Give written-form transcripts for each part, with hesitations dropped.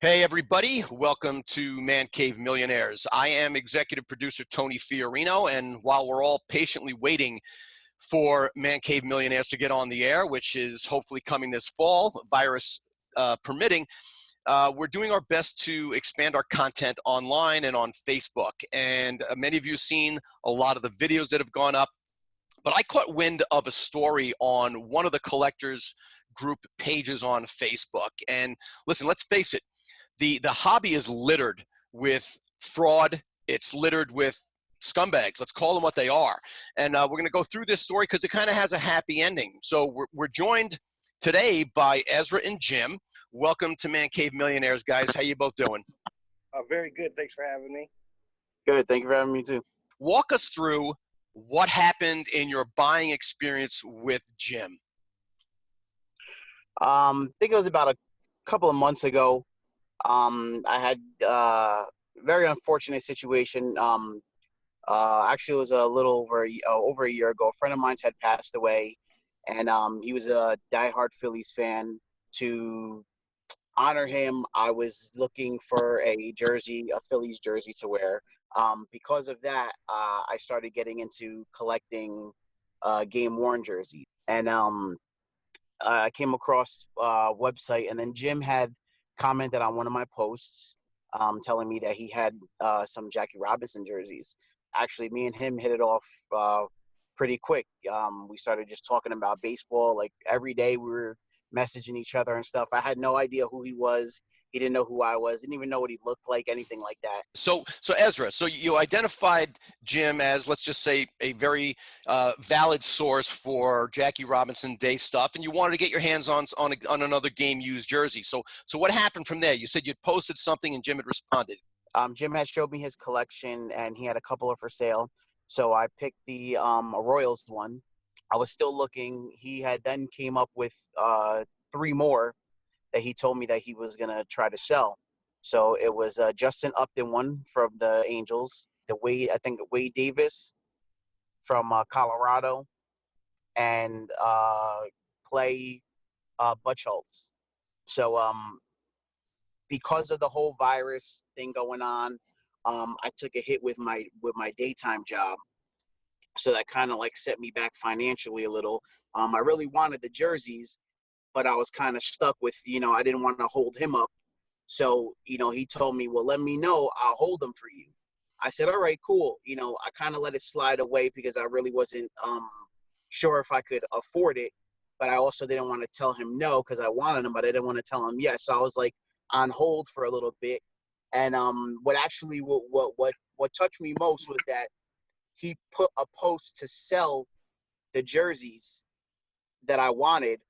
Hey everybody, welcome to Man Cave Millionaires. I am executive producer Tony Fiorino, and while we're all patiently waiting for Man Cave Millionaires to get on the air, which is hopefully coming this fall, virus permitting, we're doing our best to expand our content online and on Facebook. And many of you have seen a lot of the videos that have gone up, but I caught wind of a story on one of the collectors group pages on Facebook. And listen, let's face it, the hobby is littered with fraud. It's littered with scumbags. Let's call them what they are. And we're going to go through this story because it kind of has a happy ending. So we're joined today by Ezra and Jim. Welcome to Man Cave Millionaires, guys. How you both doing? Very good. Thanks for having me. Good. Thank you for having me too. Walk us through what happened in your buying experience with Jim. I think it was about a couple of months ago. I had a very unfortunate situation. Actually, it was a little over a year ago. A friend of mine had passed away, and he was a diehard Phillies fan. To honor him, I was looking for a Phillies jersey to wear. Because of that, I started getting into collecting game-worn jerseys. And I came across a website, and then Jim had commented on one of my posts telling me that he had some Jackie Robinson jerseys. Actually, me and him hit it off pretty quick. We started just talking about baseball. Like every day we were messaging each other and stuff. I had no idea who he was. He didn't know who I was. Didn't even know what he looked like, anything like that. So Ezra, so you identified Jim as, let's just say, a very valid source for Jackie Robinson Day stuff, and you wanted to get your hands on another game-used jersey. So what happened from there? You said you'd posted something, and Jim had responded. Jim had showed me his collection, and he had a couple of for sale. So I picked the Royals one. I was still looking. He had then came up with 3 more that he told me that he was going to try to sell. So it was Justin Upton one from the Angels, Wade Davis from Colorado, and Clay Buchholz. So because of the whole virus thing going on, I took a hit with my daytime job. So that kind of like set me back financially a little. I really wanted the jerseys, but I was kind of stuck with, I didn't want to hold him up. So, he told me, well, let me know. I'll hold them for you. I said, all right, cool. I kind of let it slide away because I really wasn't sure if I could afford it. But I also didn't want to tell him no because I wanted him, but I didn't want to tell him yes. So I was like on hold for a little bit. And what touched me most was that he put a post to sell the jerseys that I wanted,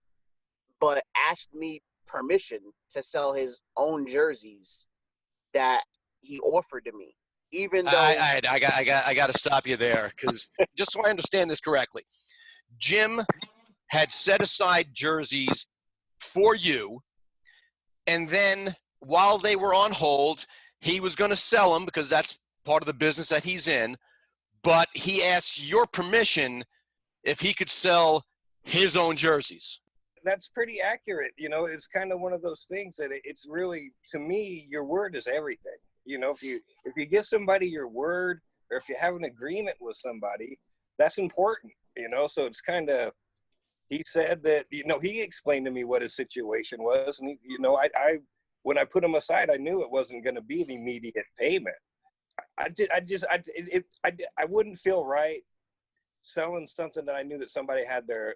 but asked me permission to sell his own jerseys that he offered to me. Even though I got to stop you there because just so I understand this correctly, Jim had set aside jerseys for you, and then while they were on hold, he was going to sell them because that's part of the business that he's in. But he asked your permission if he could sell his own jerseys. That's pretty accurate. It's kind of one of those things that it's really, to me, your word is everything. If you give somebody your word, or if you have an agreement with somebody, that's important. So it's kind of, he said that, he explained to me what his situation was, and I when I put him aside, I knew it wasn't going to be an immediate payment. I wouldn't feel right selling something that I knew that somebody had their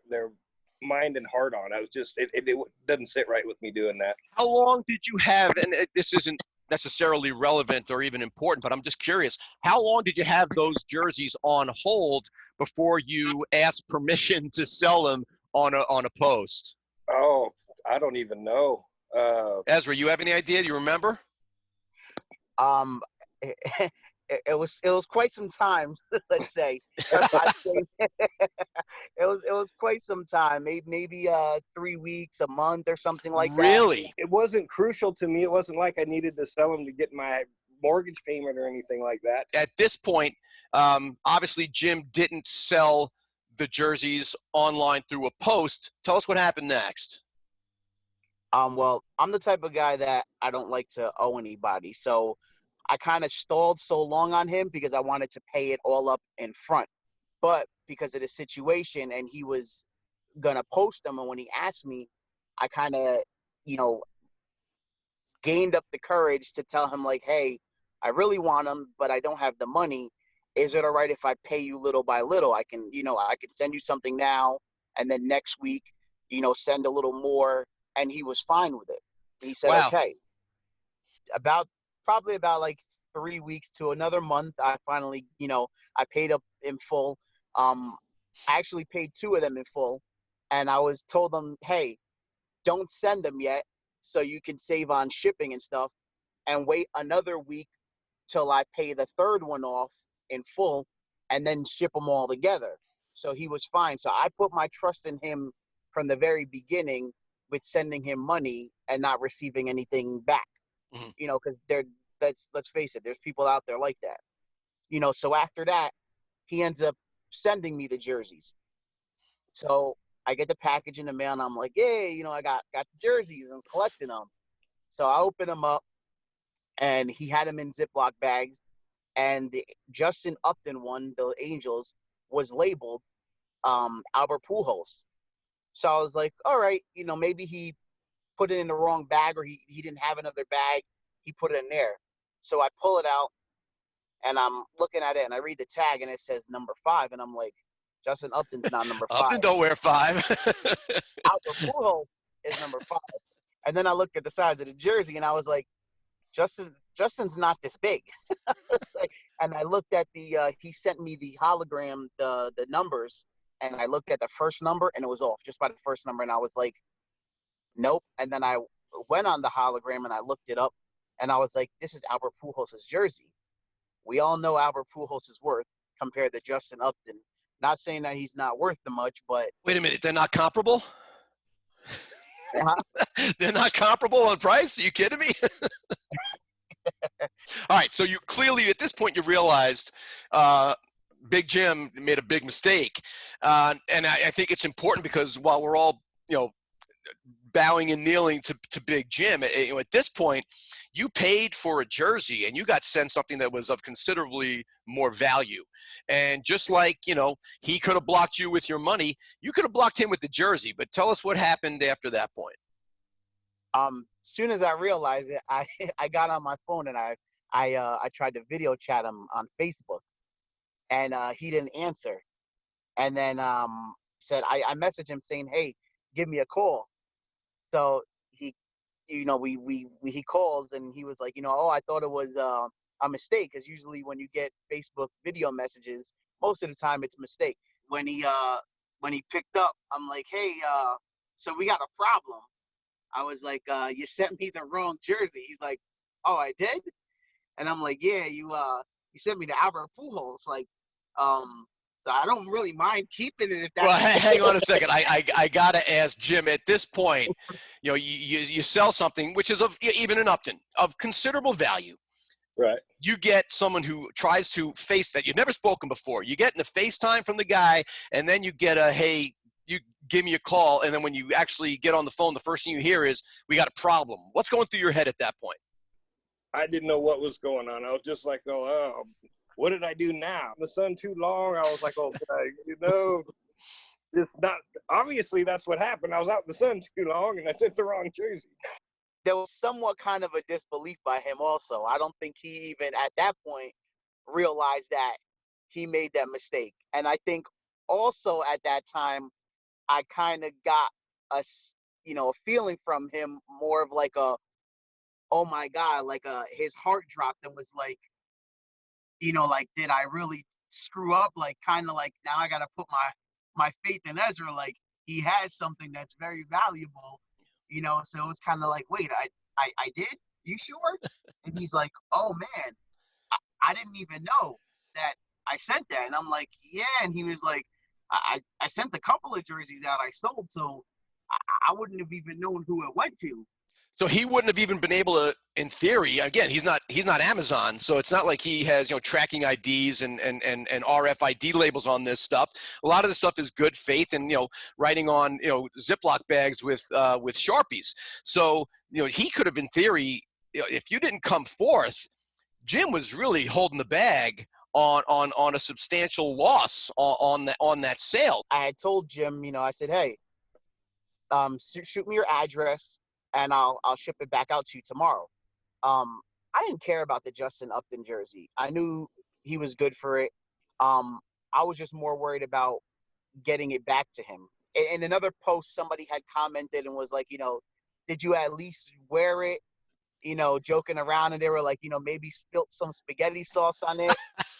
mind and heart on. I was just, it doesn't sit right with me doing that. How long did you have, and this isn't necessarily relevant or even important, but I'm just curious, how long did you have those jerseys on hold before you asked permission to sell them on a post? Oh, I don't even know. Ezra, you have any idea? Do you remember? It was quite some time. Let's say it was quite some time. Maybe 3 weeks, a month, or something like that. Really? It wasn't crucial to me. It wasn't like I needed to sell them to get my mortgage payment or anything like that. At this point, obviously Jim didn't sell the jerseys online through a post. Tell us what happened next. Well, I'm the type of guy that I don't like to owe anybody. So I kind of stalled so long on him because I wanted to pay it all up in front. But because of the situation and he was gonna post them, and when he asked me, I kind of, you know, gained up the courage to tell him like, hey, I really want them, but I don't have the money. Is it all right if I pay you little by little? I can, I can send you something now, and then next week, send a little more. And he was fine with it. He said, Wow. okay. Probably about like 3 weeks to another month, I finally, I paid up in full. I actually paid two of them in full, and I was told them, hey, don't send them yet, so you can save on shipping and stuff, and wait another week till I pay the third one off in full, and then ship them all together. So he was fine. So I put my trust in him from the very beginning with sending him money and not receiving anything back. Mhm. Because let's face it, there's people out there like that. So after that, he ends up sending me the jerseys. So I get the package in the mail, and I'm like, hey, I got the jerseys. I'm collecting them. So I open them up, and he had them in Ziploc bags. And the Justin Upton one, the Angels, was labeled Albert Pujols. So I was like, all right, maybe he put it in the wrong bag, or he didn't have another bag. He put it in there. So I pull it out, and I'm looking at it, and I read the tag, and it says number 5. And I'm like, Justin Upton's not number 5. Upton don't wear 5. Albert Pujols is number 5. And then I looked at the size of the jersey, and I was like, Justin's not this big. And I looked at he sent me the hologram, the numbers, and I looked at the first number, and it was off just by the first number. And I was like, nope. And then I went on the hologram, and I looked it up, and I was like, this is Albert Pujols' jersey. We all know Albert Pujols' worth compared to Justin Upton. Not saying that he's not worth the much, but Wait a minute, they're not comparable? uh-huh. They're not comparable on price? Are you kidding me? All right, so you clearly, at this point, you realized Big Jim made a big mistake. And I think it's important because while we're all, bowing and kneeling to Big Jim, at this point, you paid for a jersey and you got sent something that was of considerably more value. And just like, he could have blocked you with your money, you could have blocked him with the jersey. But tell us what happened after that point. Soon as I realized it, I I got on my phone, and I tried to video chat him on Facebook, and he didn't answer. And then said I messaged him saying, hey, give me a call. So he, he calls, and he was like, oh, I thought it was a mistake, because usually when you get Facebook video messages, most of the time it's a mistake. When he picked up, I'm like, hey, so we got a problem. I was like, you sent me the wrong jersey. He's like, oh, I did? And I'm like, yeah, you sent me the Albert Pujols. Like, so I don't really mind keeping it if that's. Well, hang on a second. I got to ask Jim, at this point, you sell something, which is even an Upton, of considerable value. Right. You get someone who tries to face that. You've never spoken before. You get in a FaceTime from the guy, and then you get a, hey, you give me a call. And then when you actually get on the phone, the first thing you hear is, we got a problem. What's going through your head at that point? I didn't know what was going on. I was just like, oh, what did I do now? The sun too long. I was like, oh, it's not. Obviously, that's what happened. I was out in the sun too long, and I sent the wrong jersey. There was somewhat kind of a disbelief by him also. I don't think he even at that point realized that he made that mistake. And I think also at that time, I kind of got a feeling from him, more of like oh my God, like his heart dropped, and was like, like, did I really screw up? Like, kind of like, now I got to put my faith in Ezra. Like, he has something that's very valuable, so it was kind of like, wait, I did? You sure? And he's like, oh man, I didn't even know that I sent that. And I'm like, yeah. And he was like, I sent a couple of jerseys out I sold, so I wouldn't have even known who it went to. So he wouldn't have even been able to, in theory, again, he's not Amazon, so it's not like he has, tracking IDs and RFID labels on this stuff. A lot of the stuff is good faith and, writing on, Ziploc bags with Sharpies. So, he could have, in theory, if you didn't come forth, Jim was really holding the bag on a substantial loss on that sale. I had told Jim, I said, hey, shoot me your address and I'll ship it back out to you tomorrow. I didn't care about the Justin Upton jersey. I knew he was good for it. I was just more worried about getting it back to him. In another post, somebody had commented and was like, did you at least wear it? Joking around, and they were like, maybe spilt some spaghetti sauce on it.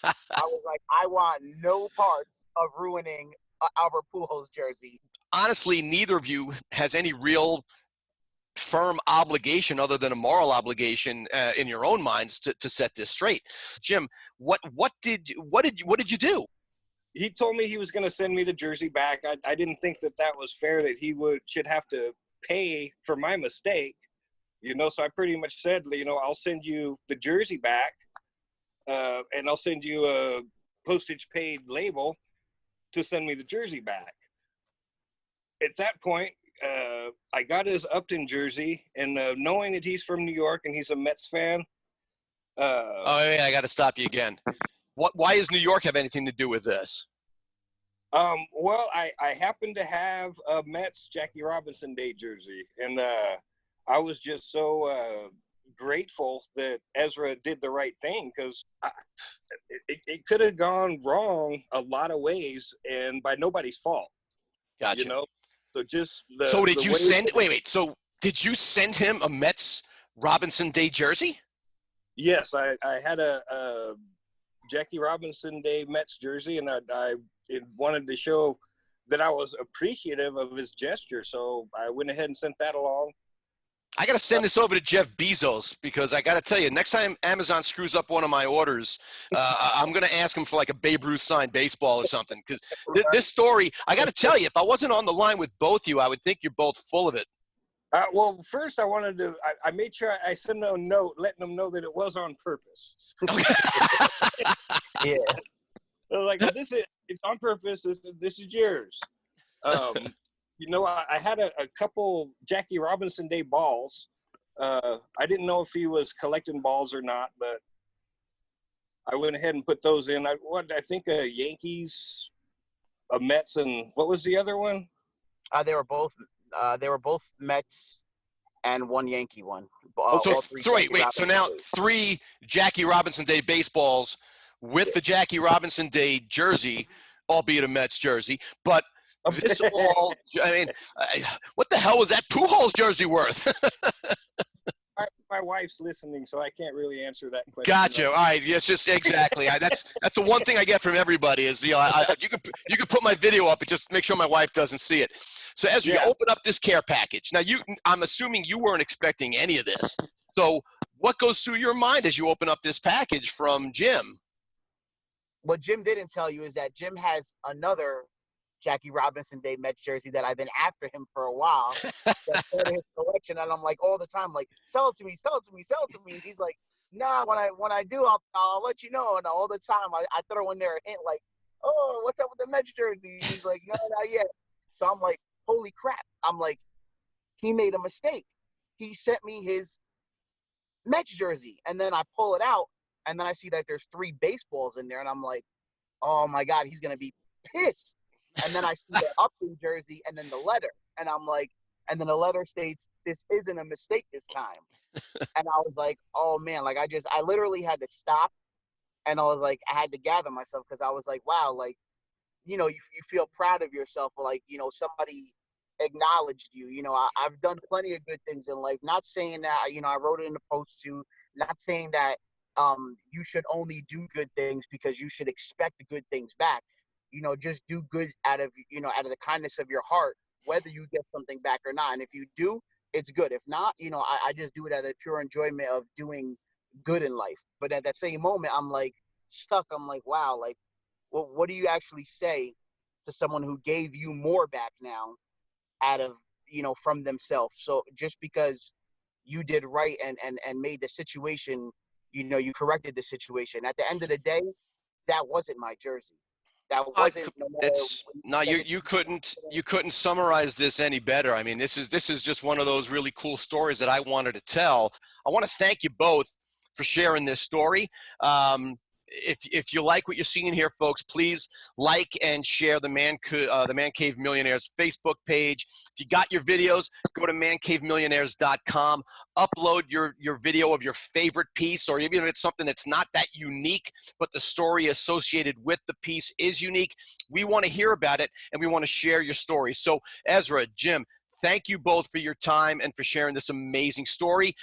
I was like, I want no parts of ruining Albert Pujols jersey. Honestly, neither of you has any real firm obligation other than a moral obligation in your own minds to set this straight. Jim, what did you do? He told me he was going to send me the jersey back. I didn't think that was fair, that he should have to pay for my mistake. So I pretty much said, I'll send you the jersey back, and I'll send you a postage paid label to send me the jersey back. At that point, I got his Upton jersey, and knowing that he's from New York and he's a Mets fan. I got to stop you again. Why does New York have anything to do with this? Well, I happen to have a Mets Jackie Robinson Day jersey, and I was just so grateful that Ezra did the right thing, because it could have gone wrong a lot of ways, and by nobody's fault. Gotcha. So just So did you send? Wait. So did you send him a Mets Robinson Day jersey? Yes, I had a Jackie Robinson Day Mets jersey, and I wanted to show that I was appreciative of his gesture, so I went ahead and sent that along. I got to send this over to Jeff Bezos, because I got to tell you, next time Amazon screws up one of my orders, I'm going to ask him for like a Babe Ruth signed baseball or something. Because this story, I got to tell you, if I wasn't on the line with both you, I would think you're both full of it. Well, first I made sure I sent them a note letting them know that it was on purpose. Okay. Yeah. Like, it's on purpose. This is yours. I had a couple Jackie Robinson Day balls. I didn't know if he was collecting balls or not, but I went ahead and put those in. I think a Yankees, a Mets, and what was the other one? They were both Mets and one Yankee one. So now 3 Jackie Robinson Day baseballs with the Jackie Robinson Day jersey, albeit a Mets jersey, but this all, what the hell was that Pujols jersey worth? My wife's listening, so I can't really answer that question. Gotcha. All right. Yes, just exactly. That's the one thing I get from everybody is, you can put my video up and just make sure my wife doesn't see it. So Ezra, you open up this care package. Now I'm assuming you weren't expecting any of this. So what goes through your mind as you open up this package from Jim? What Jim didn't tell you is that Jim has another Jackie Robinson Day Mets jersey that I've been after him for a while. That's part of his collection, and I'm like all the time, like, sell it to me, sell it to me, sell it to me. And he's like, nah, when I do, I'll let you know. And all the time, I throw in there a hint like, oh, what's up with the Mets jersey? He's like, no, not yet. So I'm like, holy crap! I'm like, he made a mistake. He sent me his Mets jersey, and then I pull it out, and then I see that there's 3 baseballs in there, and I'm like, oh my god, he's gonna be pissed. And then I see the Upton jersey and then the letter. And I'm like, and then the letter states, this isn't a mistake this time. And I was like, oh man, like I literally had to stop. And I was like, I had to gather myself, because I was like, wow, like, you feel proud of yourself. Like, somebody acknowledged you. I've done plenty of good things in life. Not saying that, I wrote it in the post too, not saying that you should only do good things because you should expect good things back. Just do good out of the kindness of your heart, whether you get something back or not. And if you do, it's good. If not, I just do it out of pure enjoyment of doing good in life. But at that same moment, I'm like stuck. I'm like, wow, like, well, what do you actually say to someone who gave you more back now out of, from themselves? So just because you did right and made the situation, you know, you corrected the situation. At the end of the day, that wasn't my jersey. That wasn't, no matter It's what no, you said you couldn't summarize this any better. I mean, this is just one of those really cool stories that I wanted to tell. I want to thank you both for sharing this story. If you like what you're seeing here, folks, please like and share the Man Cave Millionaires Facebook page. If you got your videos, go to mancavemillionaires.com. Upload your video of your favorite piece, or even if it's something that's not that unique, but the story associated with the piece is unique. We want to hear about it, and we want to share your story. So, Ezra, Jim, thank you both for your time and for sharing this amazing story.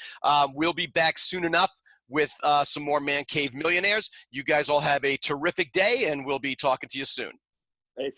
We'll be back soon enough with some more Man Cave Millionaires. You guys all have a terrific day, and we'll be talking to you soon. Hey,